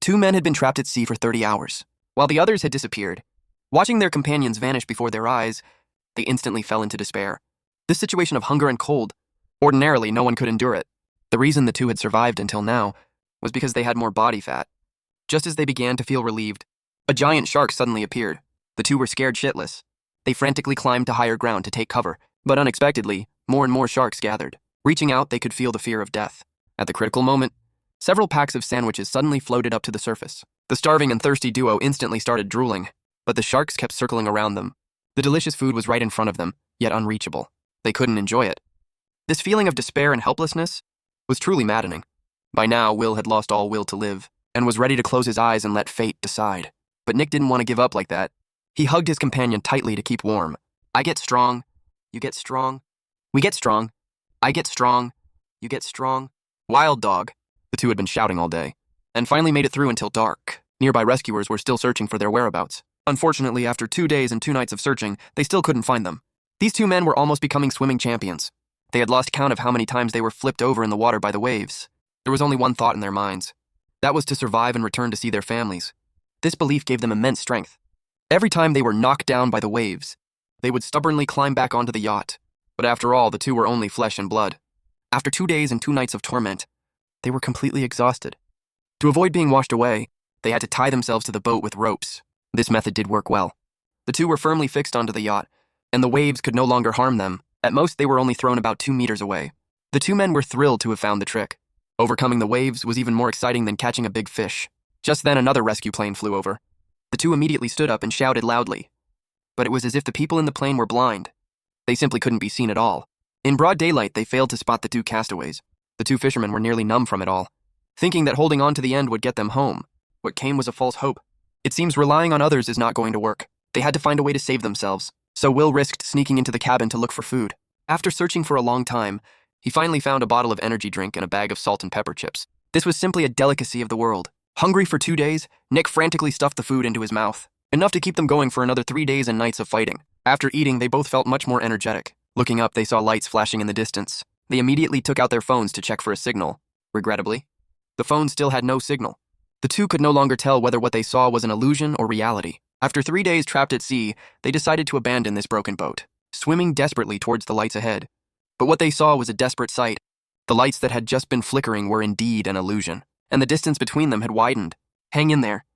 2 men had been trapped at sea for 30 hours, while the others had disappeared. Watching their companions vanish before their eyes, they instantly fell into despair. This situation of hunger and cold, ordinarily no one could endure it. The reason the 2 had survived until now was because they had more body fat. Just as they began to feel relieved, a giant shark suddenly appeared. The 2 were scared shitless. They frantically climbed to higher ground to take cover, but unexpectedly, more and more sharks gathered. Reaching out, they could feel the fear of death. At the critical moment, several packs of sandwiches suddenly floated up to the surface. The starving and thirsty duo instantly started drooling, but the sharks kept circling around them. The delicious food was right in front of them, yet unreachable. They couldn't enjoy it. This feeling of despair and helplessness was truly maddening. By now, Will had lost all will to live, and was ready to close his eyes and let fate decide. But Nick didn't want to give up like that. He hugged his companion tightly to keep warm. I get strong. You get strong. We get strong. I get strong. You get strong. Wild dog. The 2 had been shouting all day, and finally made it through until dark. Nearby rescuers were still searching for their whereabouts. Unfortunately, after 2 days and 2 nights of searching, they still couldn't find them. These 2 men were almost becoming swimming champions. They had lost count of how many times they were flipped over in the water by the waves. There was only one thought in their minds. That was to survive and return to see their families. This belief gave them immense strength. Every time they were knocked down by the waves, they would stubbornly climb back onto the yacht. But after all, the 2 were only flesh and blood. After 2 days and 2 nights of torment, they were completely exhausted. To avoid being washed away, they had to tie themselves to the boat with ropes. This method did work well. The 2 were firmly fixed onto the yacht, and the waves could no longer harm them. At most, they were only thrown about 2 meters away. The 2 men were thrilled to have found the trick. Overcoming the waves was even more exciting than catching a big fish. Just then, another rescue plane flew over. The 2 immediately stood up and shouted loudly. But it was as if the people in the plane were blind. They simply couldn't be seen at all. In broad daylight, they failed to spot the 2 castaways. The 2 fishermen were nearly numb from it all, thinking that holding on to the end would get them home. What came was a false hope. It seems relying on others is not going to work. They had to find a way to save themselves, so Will risked sneaking into the cabin to look for food. After searching for a long time, he finally found a bottle of energy drink and a bag of salt and pepper chips. This was simply a delicacy of the world. Hungry for 2 days, Nick frantically stuffed the food into his mouth, enough to keep them going for another 3 days and nights of fighting. After eating, they both felt much more energetic. Looking up, they saw lights flashing in the distance. They immediately took out their phones to check for a signal. Regrettably, the phone still had no signal. The 2 could no longer tell whether what they saw was an illusion or reality. After 3 days trapped at sea, they decided to abandon this broken boat, swimming desperately towards the lights ahead. But what they saw was a desperate sight. The lights that had just been flickering were indeed an illusion, and the distance between them had widened. Hang in there.